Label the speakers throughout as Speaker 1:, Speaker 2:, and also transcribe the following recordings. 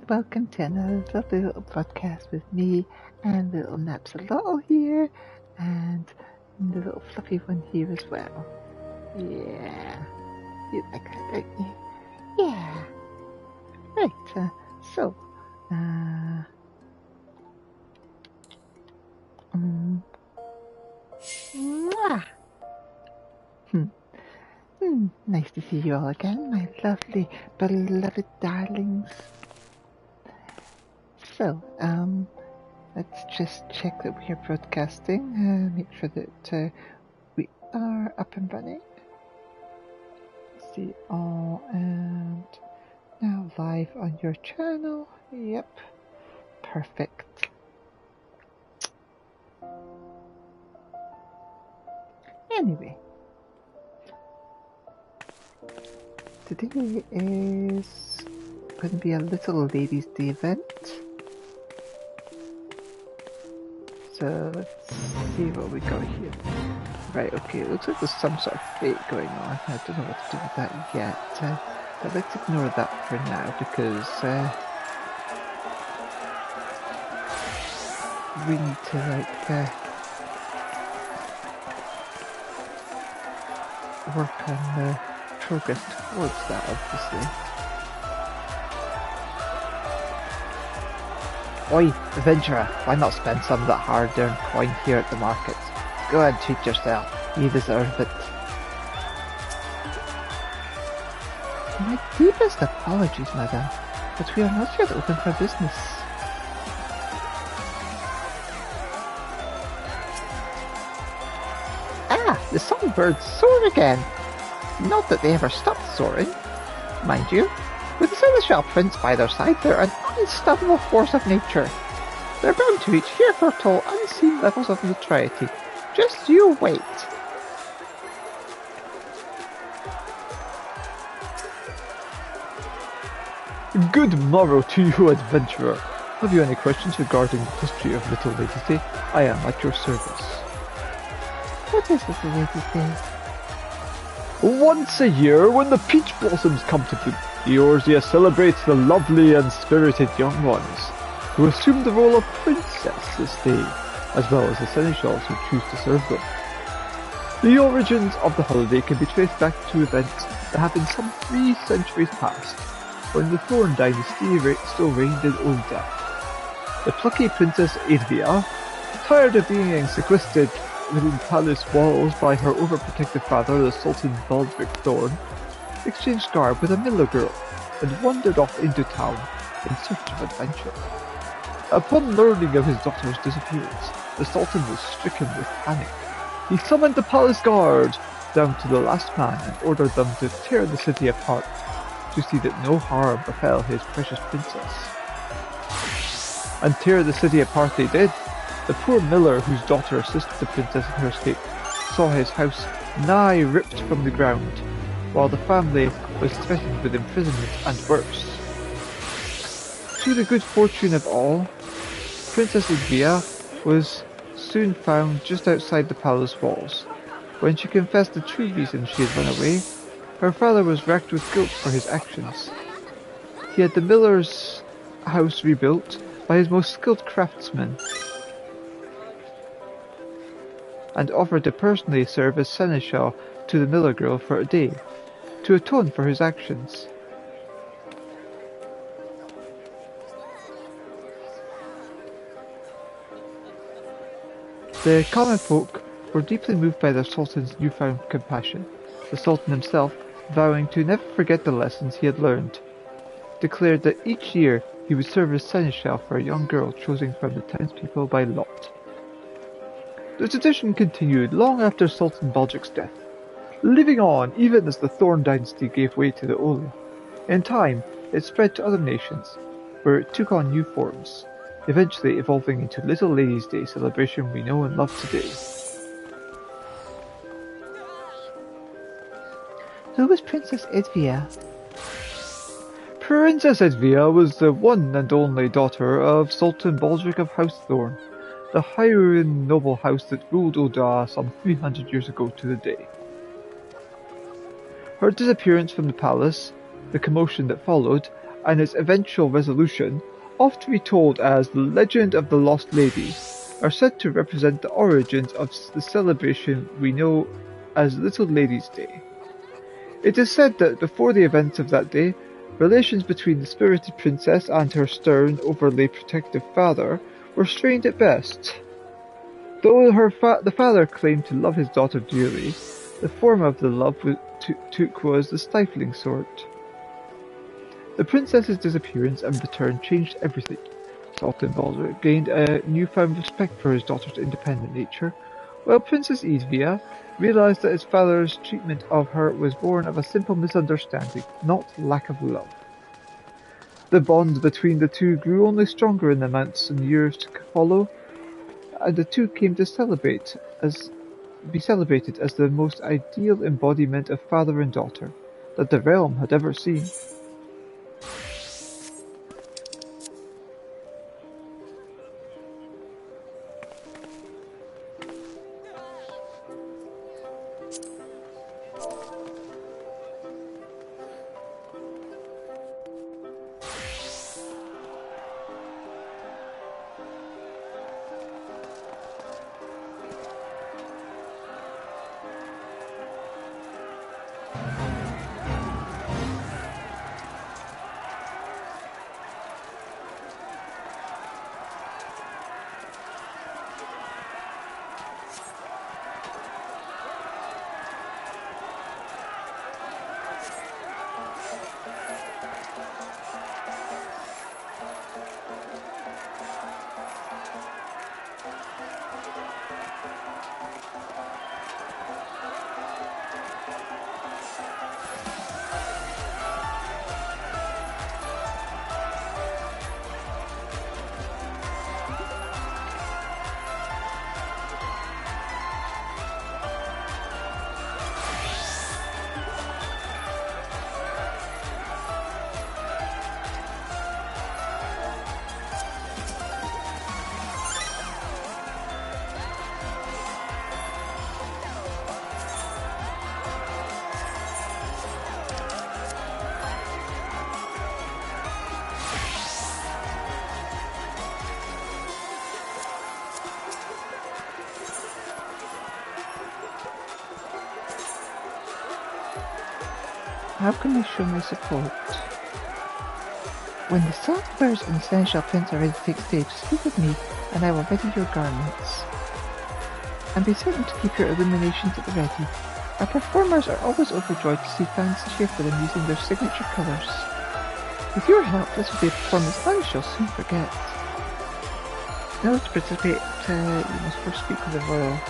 Speaker 1: welcome to another lovely little podcast with me and the little Napsalotl here and the little fluffy one here as well. Yeah, you like that, don't you? Yeah. Right, mwah. Nice to see you all again, my lovely, beloved darlings. So, let's just check that we are broadcasting, make sure that we are up and running. See all, and now live on your channel. Yep, perfect. Anyway, today is going to be a little ladies' day event. So let's see what we got here. Right, okay, it looks like there's some sort of fate going on. I don't know what to do with that yet. But let's ignore that for now because we need to work on progress towards that, obviously. Oi, adventurer, why not spend some of that hard-earned coin here at the market? Go ahead, treat yourself. You deserve it. My deepest apologies, madam, but we are not yet open for business. Ah, the songbirds soar again. Not that they ever stopped soaring. Mind you, with the Seneschal Prince by their side, they're an unstoppable force of nature. They're bound to reach heretofore unseen levels of notoriety. Just you wait. Good morrow to you, adventurer. Have you any questions regarding the history of Little Ladies' Day? I am at your service. What is Little Ladies' Day? Once a year, when the peach blossoms come to bloom, the Eorzea celebrates the lovely and spirited young ones, who assume the role of princess this day, as well as the seneschals who choose to serve them. The origins of the holiday can be traced back to events that happened some 3 centuries past, when the Thorn dynasty still reigned in Ul'dah. The plucky Princess Edvia, tired of being sequestered within palace walls by her overprotective father, the Sultan Baldric Thorn, exchanged garb with a miller girl and wandered off into town in search of adventure. Upon learning of his daughter's disappearance, the Sultan was stricken with panic. He summoned the palace guard down to the last man and ordered them to tear the city apart to see that no harm befell his precious princess. And tear the city apart they did. The poor miller whose daughter assisted the princess in her escape saw his house nigh ripped from the ground, while the family was threatened with imprisonment and worse. To the good fortune of all, Princess Edvia was soon found just outside the palace walls. When she confessed the true reason she had run away, her father was racked with guilt for his actions. He had the miller's house rebuilt by his most skilled craftsmen, and offered to personally serve as seneschal to the miller girl for a day, to atone for his actions. The common folk were deeply moved by their Sultan's newfound compassion, the Sultan himself, vowing to never forget the lessons he had learned, declared that each year he would serve as seneschal for a young girl chosen from the townspeople by lot. The tradition continued long after Sultan Baldric's death, living on even as the Thorn dynasty gave way to the Olia. In time, it spread to other nations, where it took on new forms, eventually evolving into Little Ladies' Day celebration we know and love today. Who was Princess Edvia? Princess Edvia was the one and only daughter of Sultan Baldric of House Thorn, the Hyrule noble house that ruled Ul'dah some 300 years ago to the day. Her disappearance from the palace, the commotion that followed, and its eventual resolution, often retold as the Legend of the Lost Lady, are said to represent the origins of the celebration we know as Little Lady's Day. It is said that before the events of that day, relations between the spirited princess and her stern, overly protective father were strained at best. Though the father claimed to love his daughter dearly, the form of the love took was the stifling sort. The princess's disappearance and return changed everything. Sultan Baldur gained a newfound respect for his daughter's independent nature, while Princess Isvia realized that his father's treatment of her was born of a simple misunderstanding, not lack of love. The bond between the two grew only stronger in the months and years to follow, and the two came to be celebrated as the most ideal embodiment of father and daughter that the realm had ever seen.
Speaker 2: How can I show my support? When the songbirds and the seneschal prince are ready to take stage, speak with me, and I will ready your garments. And be certain to keep your illuminations at the ready. Our performers are always overjoyed to see fans cheer for them using their signature colours. With your help, this will be a performance I shall soon forget. In order to participate, you must first speak with the royal.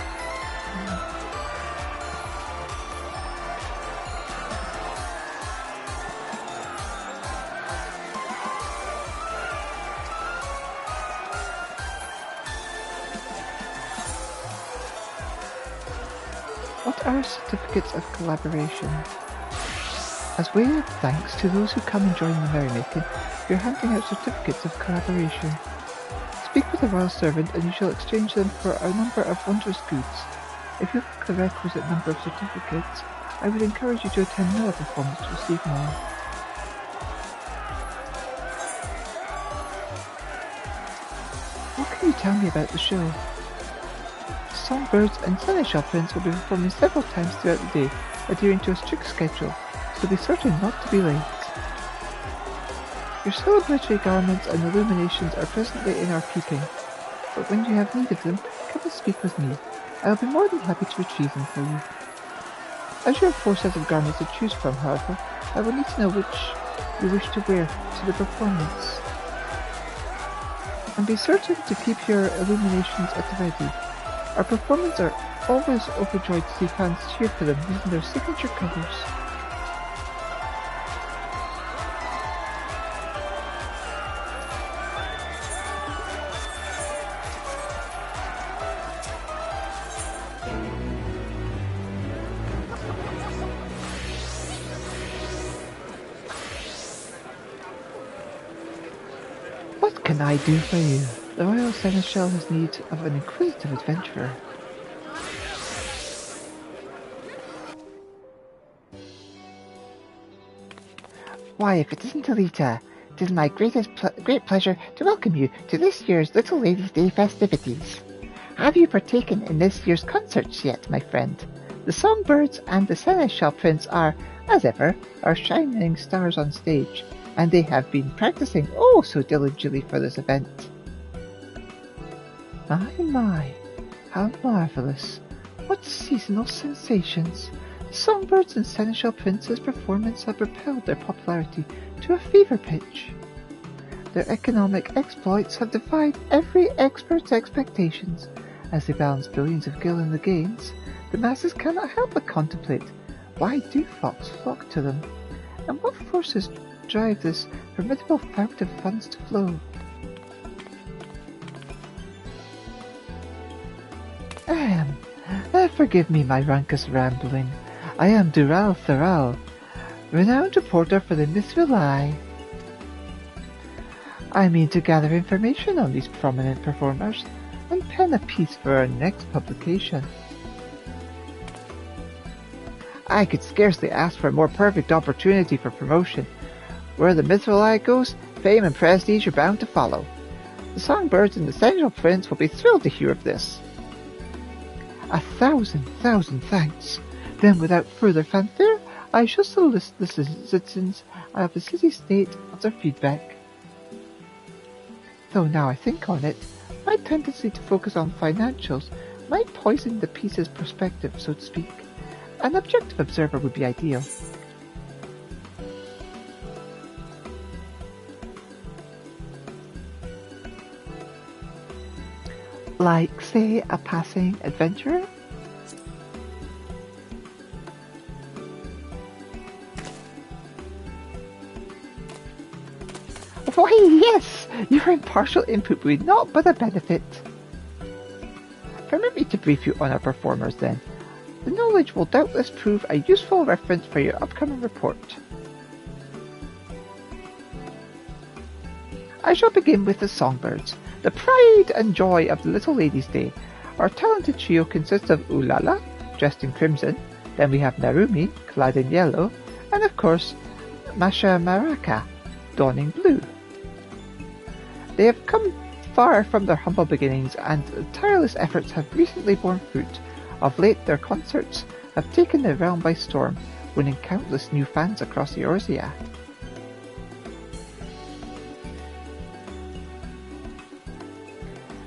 Speaker 2: What are certificates of collaboration? As way of thanks to those who come and join the merrymaking, we are handing out certificates of collaboration. Speak with the royal servant and you shall exchange them for a number of wondrous goods. If you lack the requisite number of certificates, I would encourage you to attend another performance to receive more. What can you tell me about the show? Songbirds and seneschal prince will be performing several times throughout the day, adhering to a strict schedule, so be certain not to be late. Your celebratory garments and illuminations are presently in our keeping, but when you have need of them, come and speak with me. I will be more than happy to retrieve them for you. As you have 4 sets of garments to choose from, however, I will need to know which you wish to wear to the performance. And be certain to keep your illuminations at the ready. Our performers are always overjoyed to see fans cheer for them using their signature colours. What can I do for you? The Royal Seneschal has need of an inquisitive adventurer. Why, if it isn't Elita, It is my great pleasure to welcome you to this year's Little Ladies' Day festivities. Have you partaken in this year's concerts yet, my friend? The songbirds and the seneschal prince are, as ever, our shining stars on stage, and they have been practicing oh so diligently for this event. My, how marvellous! What seasonal sensations! The songbirds and seneschal prince's performance have propelled their popularity to a fever pitch. Their economic exploits have defied every expert's expectations. As they balance billions of gil in the gains, the masses cannot help but contemplate why do fox flock to them, and what forces drive this formidable fount of funds to flow. Forgive me my rankus rambling. I am Dural Thural, renowned reporter for the Mithrilai. I mean to gather information on these prominent performers and pen a piece for our next publication. I could scarcely ask for a more perfect opportunity for promotion. Where the Mithrilai goes, fame and prestige are bound to follow. The songbirds and the seneschal prince will be thrilled to hear of this. 1,000 thanks. Then without further fanfare, I shall solicit the citizens of the city-state of their feedback. Though now I think on it, my tendency to focus on financials might poison the piece's perspective, so to speak. An objective observer would be ideal. Like, say, a passing adventurer? Why, yes! Your impartial input would not but a benefit. Permit me to brief you on our performers then. The knowledge will doubtless prove a useful reference for your upcoming report. I shall begin with the songbirds, the pride and joy of the Little Ladies' Day. Our talented trio consists of Ulala, dressed in crimson, then we have Narumi, clad in yellow, and of course, Masha Maraka, donning blue. They have come far from their humble beginnings, and tireless efforts have recently borne fruit. Of late, their concerts have taken the realm by storm, winning countless new fans across the Eorzea.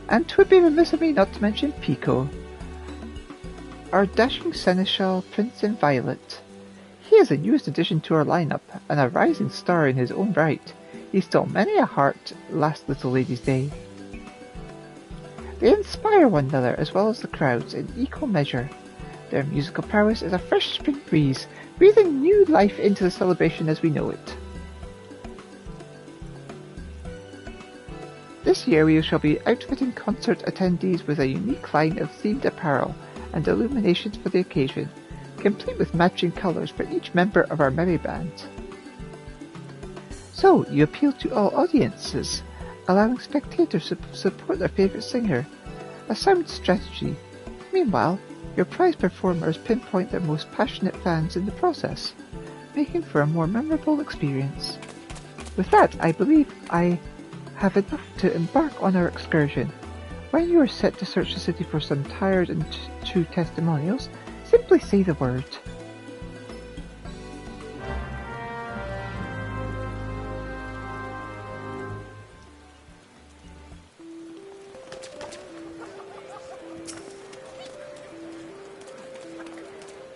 Speaker 2: And 'twould be remiss of me not to mention Pico, our dashing seneschal prince in violet. He is the newest addition to our lineup, and a rising star in his own right. He stole many a heart last Little Ladies' Day. They inspire one another as well as the crowds in equal measure. Their musical prowess is a fresh spring breeze, breathing new life into the celebration as we know it. This year we shall be outfitting concert attendees with a unique line of themed apparel and illuminations for the occasion, complete with matching colours for each member of our merry band. So, you appeal to all audiences, allowing spectators to support their favourite singer. A sound strategy. Meanwhile, your prize performers pinpoint their most passionate fans in the process, making for a more memorable experience. With that, I believe I have enough to embark on our excursion. When you are set to search the city for some tired and true testimonials, simply say the word.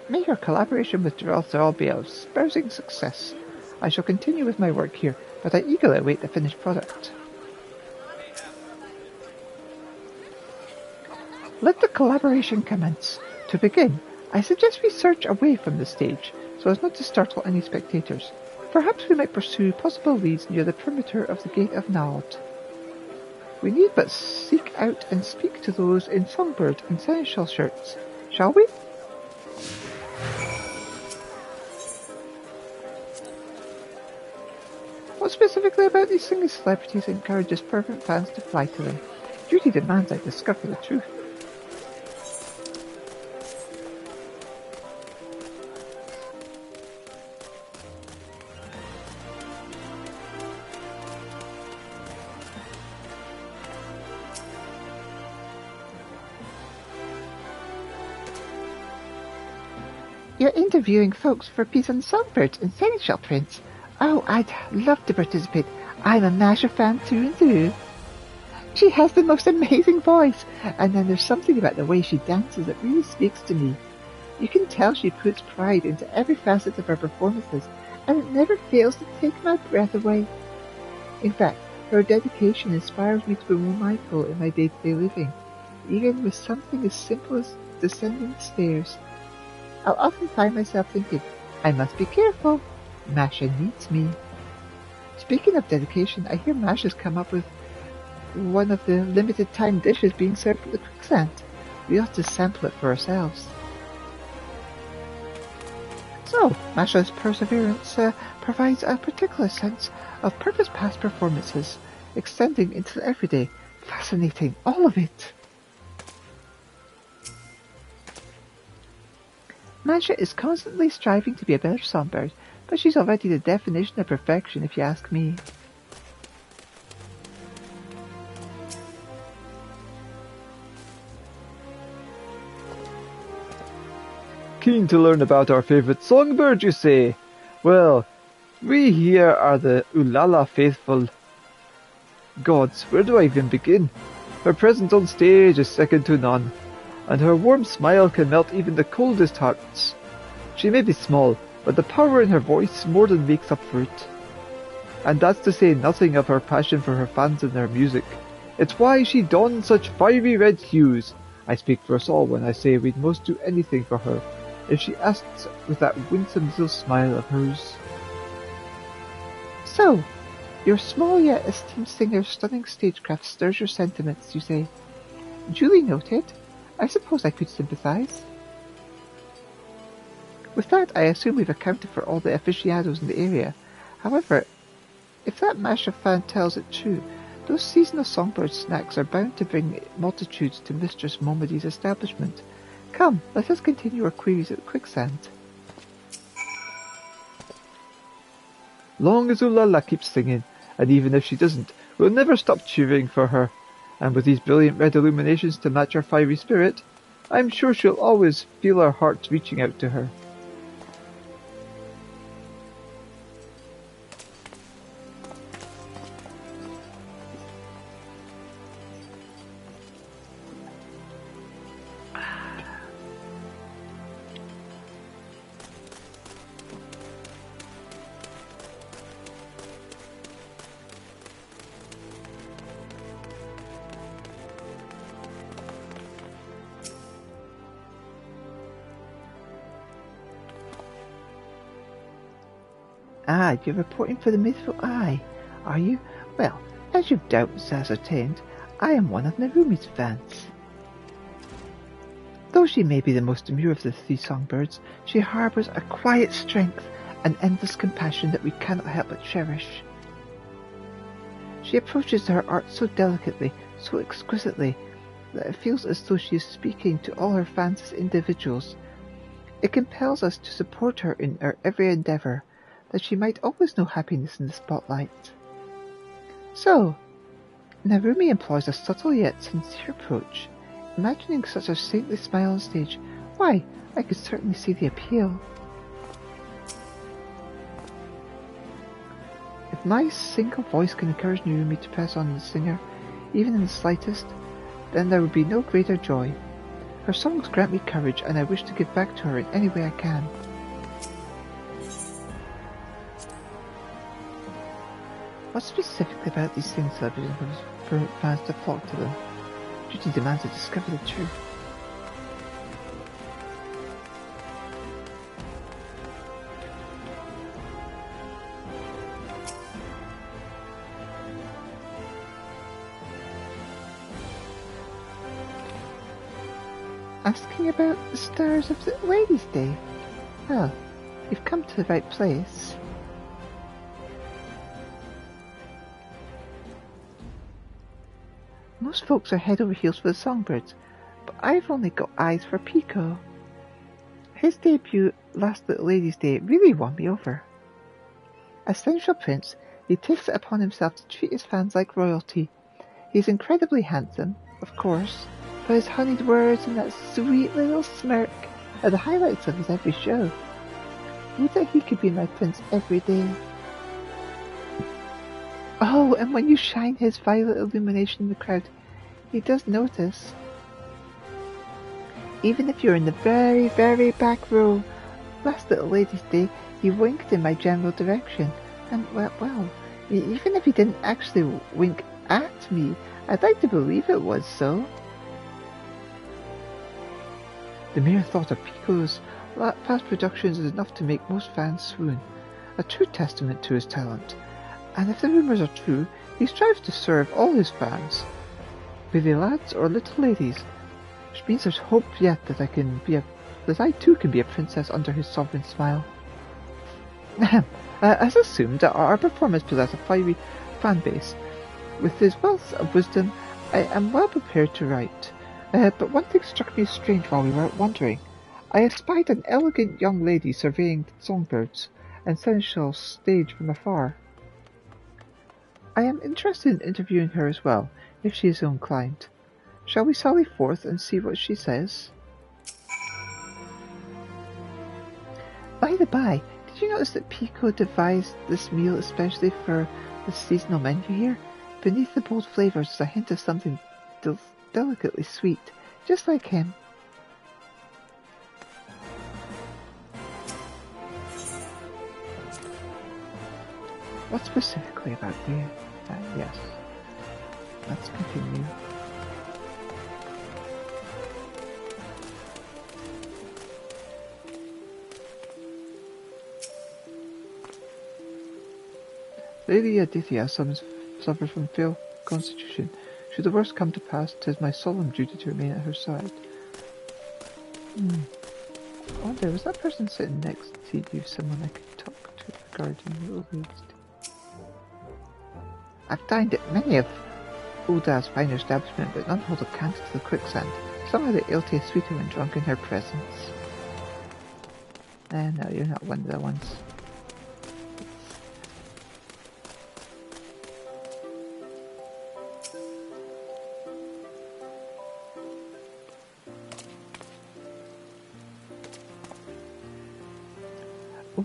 Speaker 2: May your collaboration with Draconia be a rousing success. I shall continue with my work here, but I eagerly await the finished product. Let the collaboration commence. To begin, I suggest we search away from the stage, so as not to startle any spectators. Perhaps we might pursue possible leads near the perimeter of the Gate of Nald. We need but seek out and speak to those in songbird and seneschal shirts, shall we? What specifically about these singing celebrities encourages fervent fans to fly to them? Duty demands I discover the truth. You're interviewing folks for a piece on songbirds and seashell prints. Oh, I'd love to participate. I'm a Masha fan through and through. She has the most amazing voice, and then there's something about the way she dances that really speaks to me. You can tell she puts pride into every facet of her performances, and it never fails to take my breath away. In fact, her dedication inspires me to be more mindful in my day-to-day living, even with something as simple as descending stairs. I'll often find myself thinking, I must be careful. Masha needs me. Speaking of dedication, I hear Masha's come up with one of the limited-time dishes being served at the quicksand. We ought to sample it for ourselves. So, Masha's perseverance provides a particular sense of purpose-past performances, extending into the everyday. Fascinating, all of it. Masha is constantly striving to be a better songbird, but she's already the definition of perfection if you ask me.
Speaker 1: Keen to learn about our favourite songbird, you say? Well, we here are the Ulala faithful. Gods, where do I even begin? Her presence on stage is second to none, and her warm smile can melt even the coldest hearts. She may be small, but the power in her voice more than makes up for it. And that's to say nothing of her passion for her fans and their music. It's why she dons such fiery red hues. I speak for us all when I say we'd most do anything for her, if she asks with that winsome little smile of hers.
Speaker 2: So, your small yet esteemed singer's stunning stagecraft stirs your sentiments, you say. Duly noted. I suppose I could sympathise. With that, I assume we've accounted for all the aficionados in the area. However, if that Masha fan tells it true, those seasonal songbird snacks are bound to bring multitudes to Mistress Momedy's establishment. Come, let us continue our queries at the quicksand.
Speaker 1: Long as Ulala keeps singing, and even if she doesn't, we'll never stop cheering for her. And with these brilliant red illuminations to match her fiery spirit, I'm sure she'll always feel our hearts reaching out to her.
Speaker 2: Ah, you're reporting for the Mythful Eye, are you? Well, as you've doubtless ascertained, I am one of Narumi's fans. Though she may be the most demure of the three songbirds, she harbours a quiet strength and endless compassion that we cannot help but cherish. She approaches her art so delicately, so exquisitely, that it feels as though she is speaking to all her fans as individuals. It compels us to support her in her every endeavour, that she might always know happiness in the spotlight. So, Narumi employs a subtle yet sincere approach. Imagining such a saintly smile on stage, why, I could certainly see the appeal. If my single voice can encourage Narumi to press on the singer, even in the slightest, then there would be no greater joy. Her songs grant me courage, and I wish to give back to her in any way I can. What specifically about these things celebrities for fans to flock to them? Duty demands to discover the truth. Asking about the stars of the Ladies' Day? Well, you've come to the right place. Most folks are head over heels for the songbirds, but I've only got eyes for Pico. His debut last Little Ladies' Day really won me over. As Sensual Prince, he takes it upon himself to treat his fans like royalty. He's incredibly handsome, of course, but his honeyed words and that sweet little smirk, are the highlights of his every show. Would that he could be my prince every day. Oh, and when you shine his violet illumination in the crowd, he does notice. Even if you're in the very, very back row. Last Little Ladies' Day, he winked in my general direction. And, well, even if he didn't actually wink at me, I'd like to believe it was so. The mere thought of Pico's past productions is enough to make most fans swoon. A true testament to his talent. And if the rumours are true, he strives to serve all his fans, be they lads or little ladies, which means there's hope yet that I too can be a princess under his sovereign smile. As assumed that our performers possess a fiery fan base, with his wealth of wisdom, I am well prepared to write. But one thing struck me as strange while we were out wandering. I espied an elegant young lady surveying songbirds and seneschals stage from afar. I am interested in interviewing her as well, if she is so inclined. Shall we sally forth and see what she says? By the by, did you notice that Pico devised this meal especially for the seasonal menu here? Beneath the bold flavours is a hint of something delicately sweet, just like him. What specifically about you? Yes. Let's continue. Lady Aditya suffers from frail constitution. Should the worst come to pass, 'tis my solemn duty to remain at her side. I wonder, was that person sitting next to you someone I could talk to regarding Little Ladies' Day? I've dined at many of Ulda's finer establishments, but none hold a candle to the quicksand. Somehow the ale tastes sweeter when drunk in her presence. No, you're not one of the ones.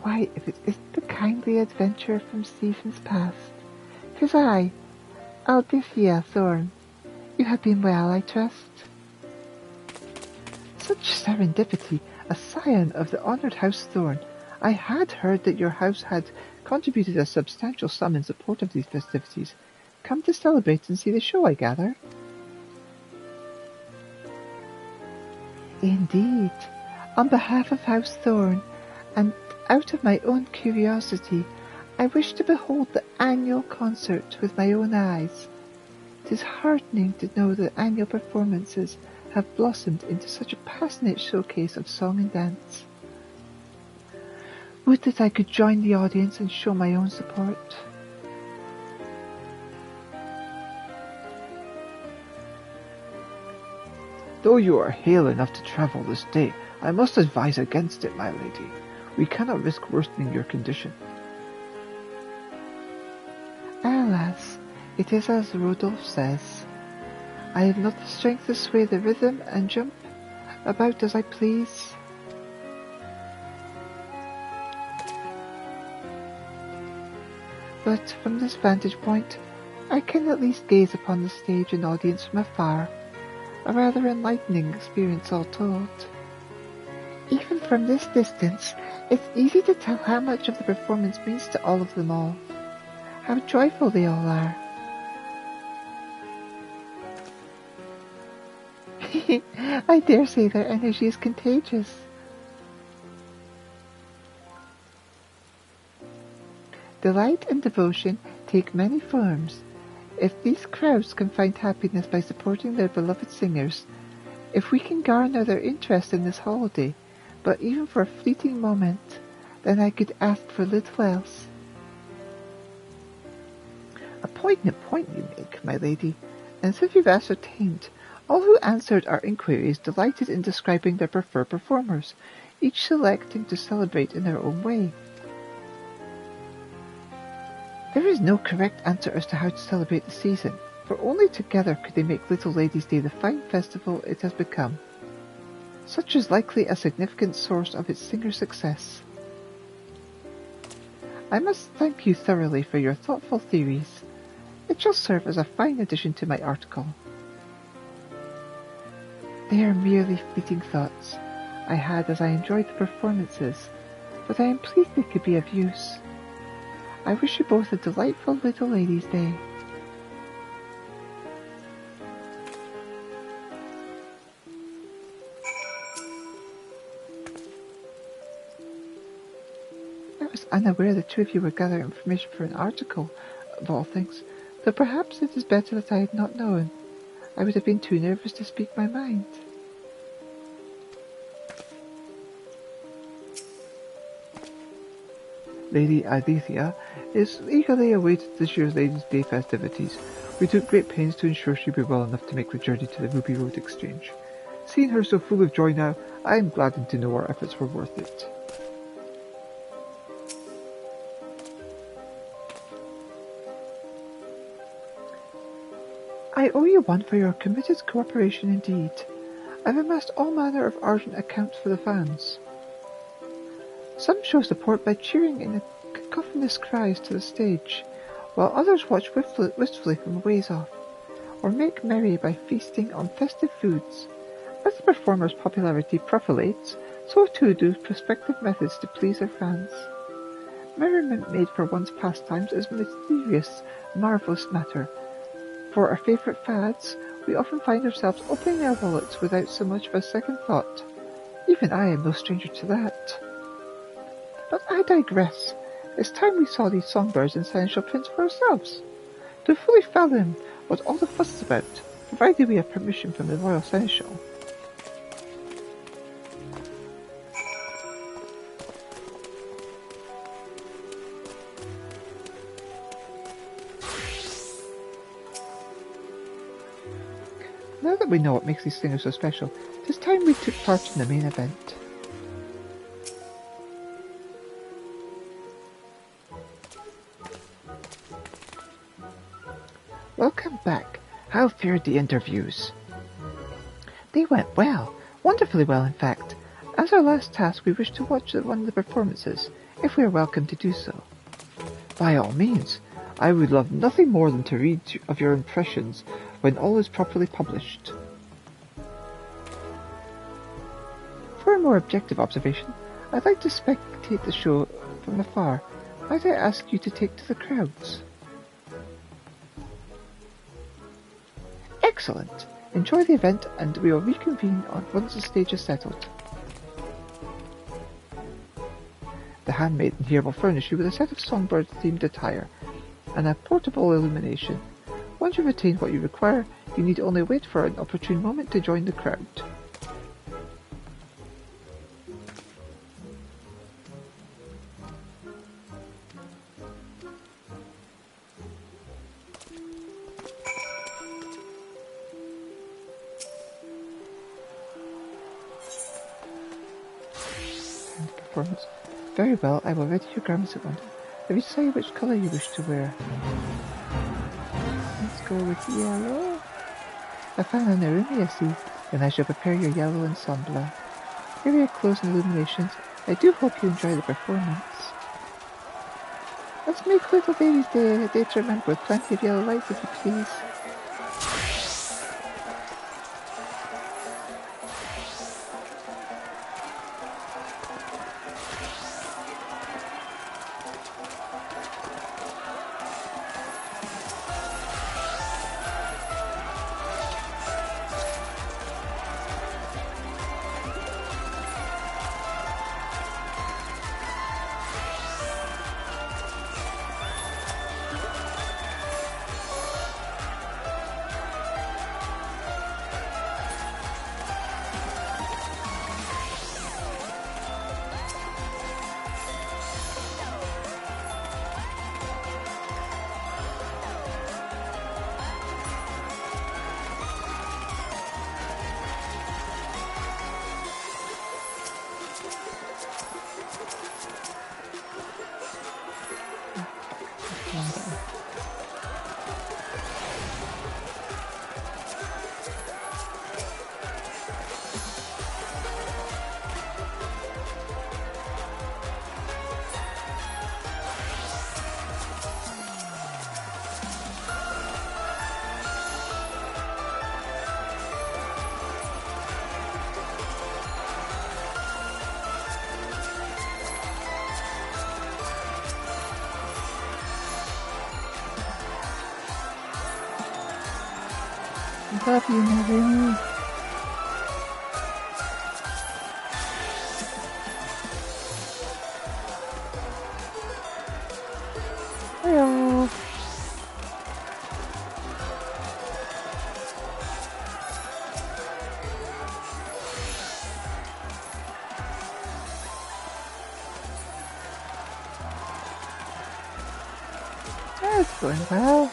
Speaker 2: Why, if it isn't the kindly adventurer from Stephen's past, 'tis I, Aldithia Thorne. You have been well, I trust. Such serendipity, a scion of the honoured House Thorne. I had heard that your house had contributed a substantial sum in support of these festivities. Come to celebrate and see the show, I gather. Indeed. On behalf of House Thorne, and out of my own curiosity, I wish to behold the annual concert with my own eyes. It is heartening to know that annual performances have blossomed into such a passionate showcase of song and dance. Would that I could join the audience and show my own support.
Speaker 1: Though you are hale enough to travel this day, I must advise against it, my lady. We cannot risk worsening your condition.
Speaker 2: Alas, it is as Rodolphe says. I have not the strength to sway the rhythm and jump about as I please. But from this vantage point, I can at least gaze upon the stage and audience from afar, a rather enlightening experience all told. Even from this distance, it's easy to tell how much of the performance means to all of them all. How joyful they all are. I dare say their energy is contagious. Delight and devotion take many forms. If these crowds can find happiness by supporting their beloved singers, if we can garner their interest in this holiday, but even for a fleeting moment, then I could ask for little else. A poignant point you make, my lady, and since you've ascertained, all who answered our inquiries delighted in describing their preferred performers, each selecting to celebrate in their own way. There is no correct answer as to how to celebrate the season, for only together could they make Little Ladies' Day the fine festival it has become. Such is likely a significant source of its singer's success. I must thank you thoroughly for your thoughtful theories. It shall serve as a fine addition to my article. They are merely fleeting thoughts I had as I enjoyed the performances, but I am pleased they could be of use. I wish you both a delightful little ladies' day. I was unaware the two of you were gathering information for an article, of all things, though perhaps it is better that I had not known. I would have been too nervous to speak my mind.
Speaker 1: Lady Alethea is eagerly awaited this year's Ladies' Day festivities. We took great pains to ensure she'd be well enough to make the journey to the Ruby Road Exchange. Seeing her so full of joy now, I am gladdened to know our efforts were worth it.
Speaker 2: I owe you one for your committed cooperation indeed. I've amassed all manner of ardent accounts for the fans. Some show support by cheering in cacophonous cries to the stage, while others watch wistfully from a ways off, or make merry by feasting on festive foods. As the performer's popularity proliferates, so too do prospective methods to please their fans. Merriment made for one's pastimes is a mysterious, marvellous matter. For our favourite fads, we often find ourselves opening our wallets without so much of a second thought. Even I am no stranger to that. But I digress. It's time we saw these songbirds and seneschal prince for ourselves, to fully fathom what all the fuss is about, provided we have permission from the royal seneschal. Now that we know what makes these singers so special, it is time we took part in the main event. Welcome back. How fared the interviews? They went well. Wonderfully well, in fact. As our last task, we wish to watch one of the performances, if we are welcome to do so.
Speaker 1: By all means. I would love nothing more than to read of your impressions when all is properly published.
Speaker 2: For a more objective observation, I'd like to spectate the show from afar. Might I ask you to take to the crowds? Excellent. Enjoy the event, and we will reconvene once the stage is settled. The handmaiden here will furnish you with a set of songbird-themed attire and a portable illumination. Once you've attained what you require, you need only wait for an opportune moment to join the crowd. Performance. Very well, I will ready your garments at once. Have you decided which colour you wish to wear? Let's go with yellow. I found an Narumi, I see. Then I shall prepare your yellow and sunblock. Here are your clothes and illuminations. I do hope you enjoy the performance. Let's make Little Baby's Day a day to remember with plenty of yellow lights, if you please. Love you, Naomi. Hello. It's going well.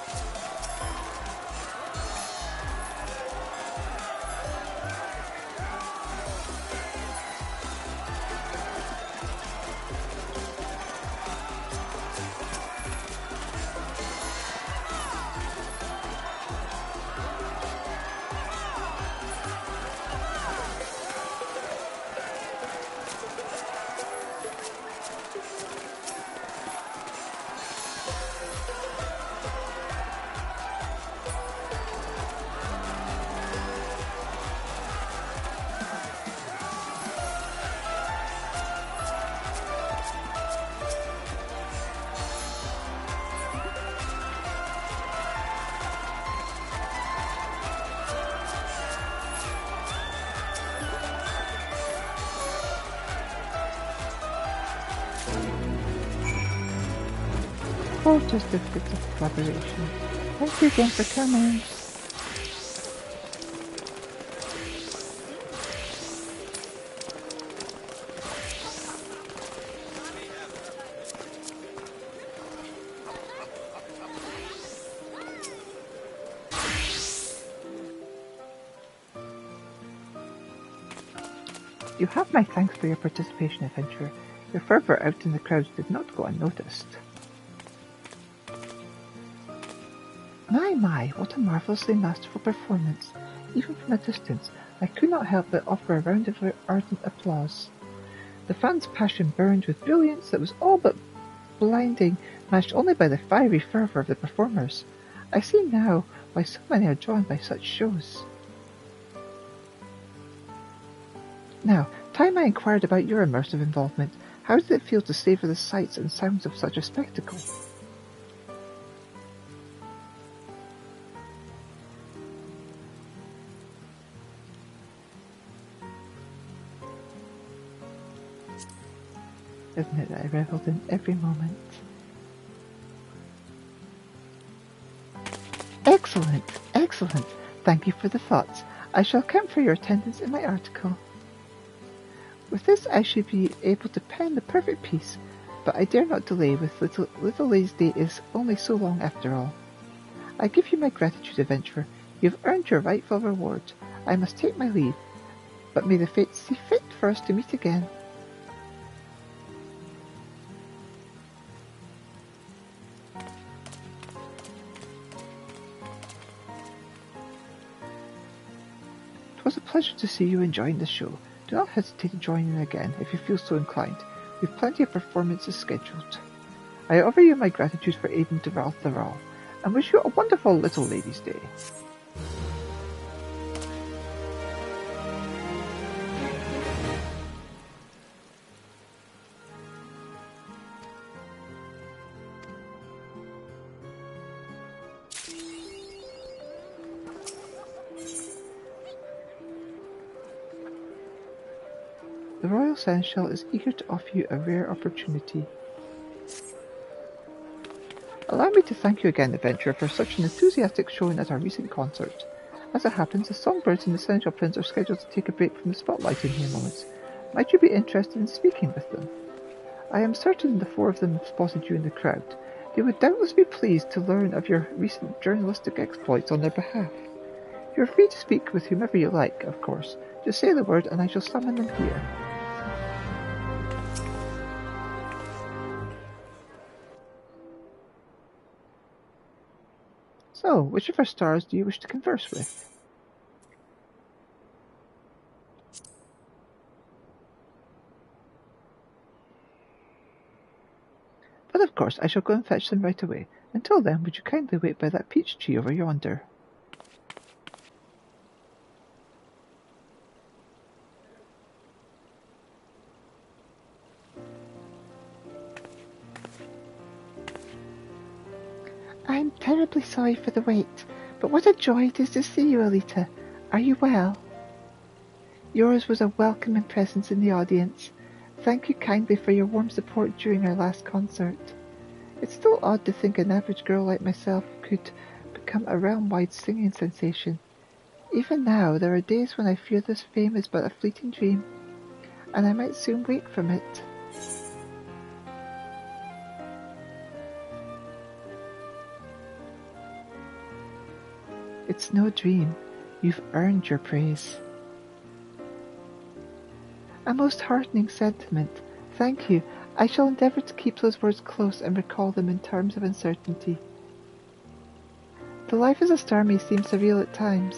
Speaker 2: Or certificates of collaboration. Thank you again for coming. You have my thanks for your participation, adventurer. Your fervour out in the crowds did not go unnoticed. My, what a marvellously masterful performance. Even from a distance, I could not help but offer a round of ardent applause. The fans' passion burned with brilliance that was all but blinding, matched only by the fiery fervour of the performers. I see now why so many are drawn by such shows. Now, time I inquired about your immersive involvement. How did it feel to savour the sights and sounds of such a spectacle? Isn't it that I revelled in every moment? Excellent, excellent. Thank you for the thoughts. I shall account for your attendance in my article. With this I should be able to pen the perfect piece, but I dare not delay with little Lady's day is only so long after all. I give you my gratitude, adventurer. You have earned your rightful reward. I must take my leave, but may the fates see fit for us to meet again. It was a pleasure to see you enjoying the show. Do not hesitate to join in again if you feel so inclined. We have plenty of performances scheduled. I offer you my gratitude for aiding to Ralph the Raw, and wish you a wonderful little Lady's Day. The Royal Seneschal is eager to offer you a rare opportunity. Allow me to thank you again, adventurer, for such an enthusiastic showing at our recent concert. As it happens, the songbirds and the Seneschal Prince are scheduled to take a break from the spotlight in here moments. Might you be interested in speaking with them? I am certain the four of them have spotted you in the crowd. They would doubtless be pleased to learn of your recent journalistic exploits on their behalf. You are free to speak with whomever you like, of course. Just say the word and I shall summon them here. So, which of our stars do you wish to converse with? But of course, I shall go and fetch them right away. Until then, would you kindly wait by that peach tree over yonder? I'm terribly sorry for the wait, But what a joy it is to see you, Elita. Are you well? Yours was a welcoming presence in the audience. Thank you kindly for your warm support during our last concert. It's still odd to think an average girl like myself could become a realm-wide singing sensation. Even now, there are days when I fear this fame is but a fleeting dream, and I might soon wake from it. It's no dream. You've earned your praise. A most heartening sentiment. Thank you. I shall endeavour to keep those words close and recall them in terms of uncertainty. The life as a star may seem surreal at times.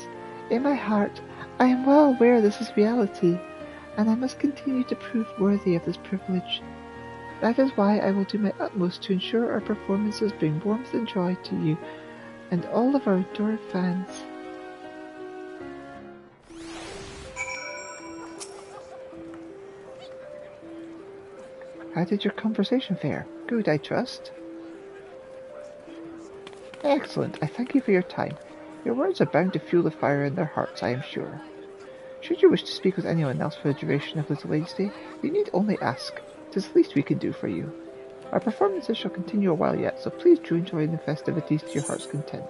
Speaker 2: In my heart, I am well aware this is reality, and I must continue to prove worthy of this privilege. That is why I will do my utmost to ensure our performances bring warmth and joy to you and all of our adored fans. How did your conversation fare? Good, I trust. Excellent. I thank you for your time. Your words are bound to fuel the fire in their hearts, I am sure. Should you wish to speak with anyone else for the duration of Little Lady's Day, you need only ask. 'Tis the least we can do for you. Our performances shall continue a while yet, so please do enjoy the festivities to your heart's content.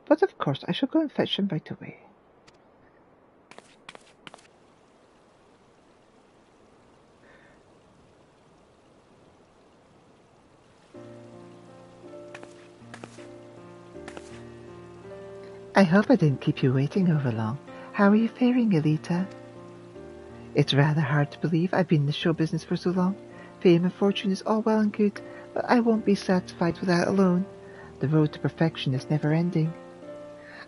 Speaker 2: But of course I shall go and fetch him right away. I hope I didn't keep you waiting over long. How are you faring, Elita? It's rather hard to believe I've been in the show business for so long. Fame and fortune is all well and good, but I won't be satisfied with that alone. The road to perfection is never ending.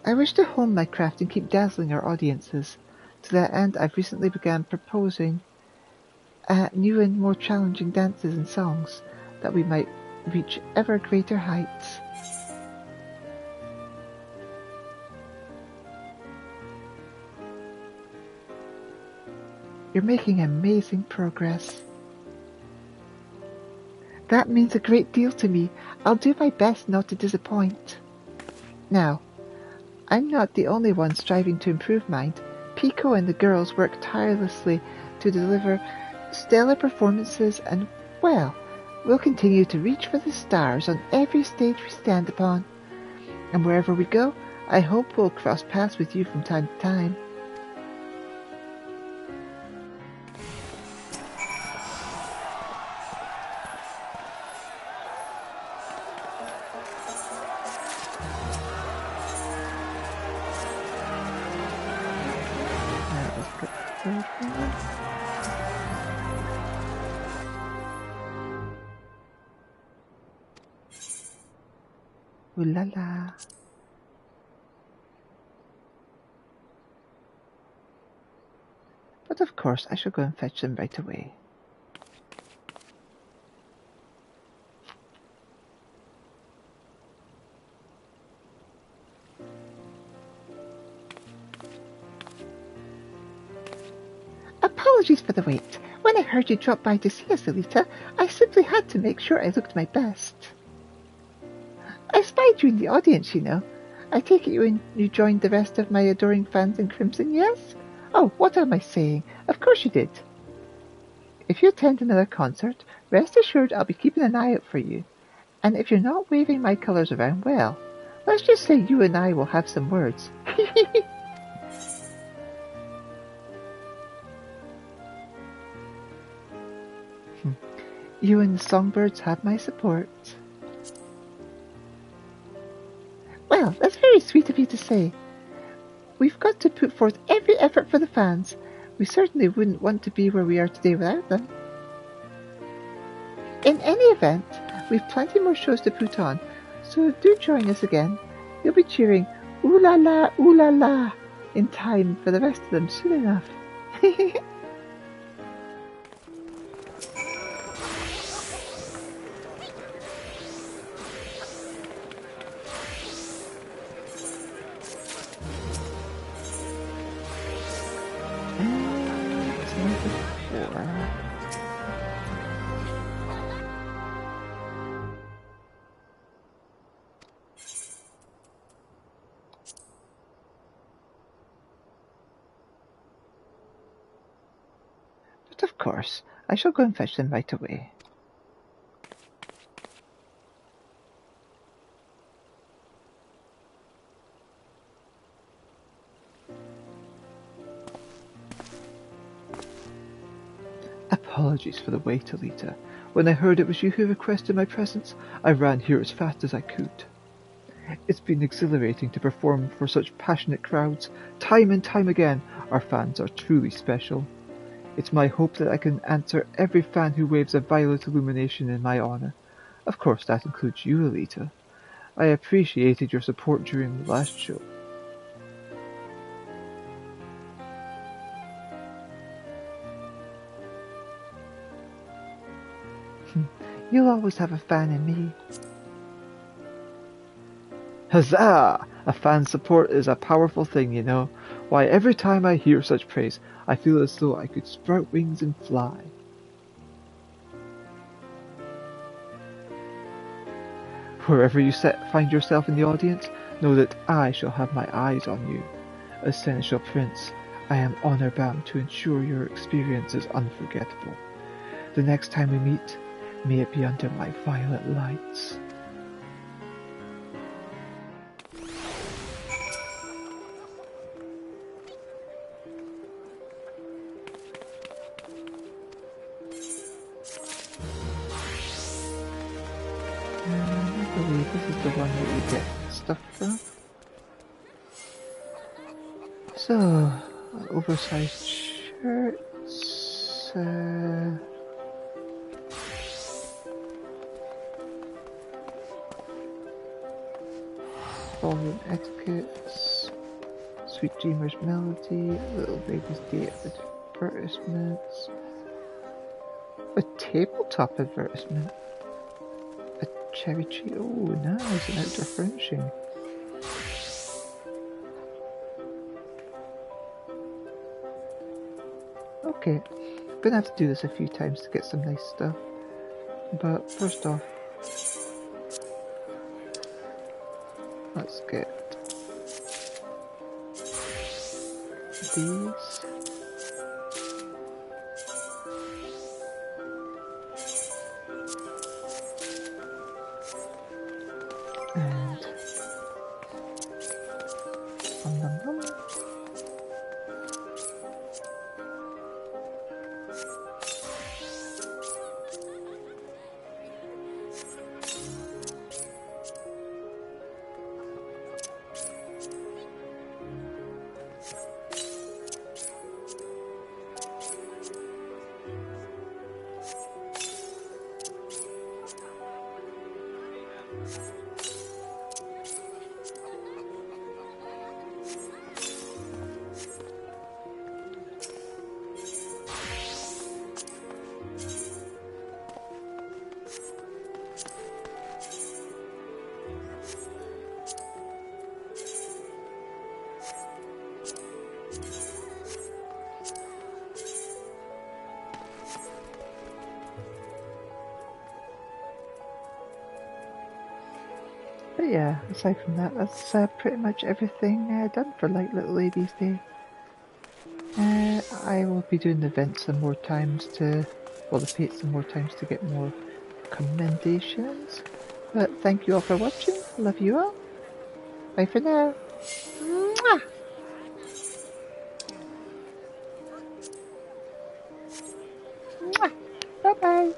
Speaker 2: I wish to hone my craft and keep dazzling our audiences. To that end, I've recently begun proposing new and more challenging dances and songs, that we might reach ever greater heights. You're making amazing progress. That means a great deal to me. I'll do my best not to disappoint. Now, I'm not the only one striving to improve mind. Pico and the girls work tirelessly to deliver stellar performances and, well, we'll continue to reach for the stars on every stage we stand upon. And wherever we go, I hope we'll cross paths with you from time to time. Ooh la la. But of course I shall go and fetch them right away. Apologies for the wait. When I heard you drop by to see us, Elita, I simply had to make sure I looked my best. I spied you in the audience, you know. I take it you joined the rest of my adoring fans in Crimson, yes? Oh, what am I saying? Of course you did. If you attend another concert, rest assured I'll be keeping an eye out for you. And if you're not waving my colours around, well, let's just say you and I will have some words. You and the songbirds have my support. Well, that's very sweet of you to say. We've got to put forth every effort for the fans. We certainly wouldn't want to be where we are today without them. In any event, we've plenty more shows to put on, so do join us again. You'll be cheering ooh la la in time for the rest of them soon enough. It's number 4. But of course, I shall go and fetch them right away. Apologies for the wait, Elita. When I heard it was you who requested my presence, I ran here as fast as I could. It's been exhilarating to perform for such passionate crowds. Time and time again, our fans are truly special. It's my hope that I can answer every fan who waves a violet illumination in my honor. Of course, that includes you, Elita. I appreciated your support during the last show. You'll always have a fan in me.
Speaker 1: Huzzah! A fan's support is a powerful thing, you know. Why, every time I hear such praise, I feel as though I could sprout wings and fly. Wherever you find yourself in the audience, know that I shall have my eyes on you. As Seneschal Prince, I am honor-bound to ensure your experience is unforgettable. The next time we meet, may it be under my violet lights.
Speaker 2: I believe this is the one that you get stuff from. So, oversized shirts, ballroom etiquettes, Sweet Dreamer's Melody, Little Baby's Day advertisements, a tabletop advertisement, a cherry tree, oh nice, an outdoor furnishing. Okay, I'm gonna have to do this a few times to get some nice stuff, but first off, let's get these. And nom. But yeah, aside from that, that's pretty much everything done for Light Little Ladies Day. I will be doing the event some more times the page some more times to get more commendations. But thank you all for watching. Love you all. Bye for now. Mwah! Mwah! Bye bye.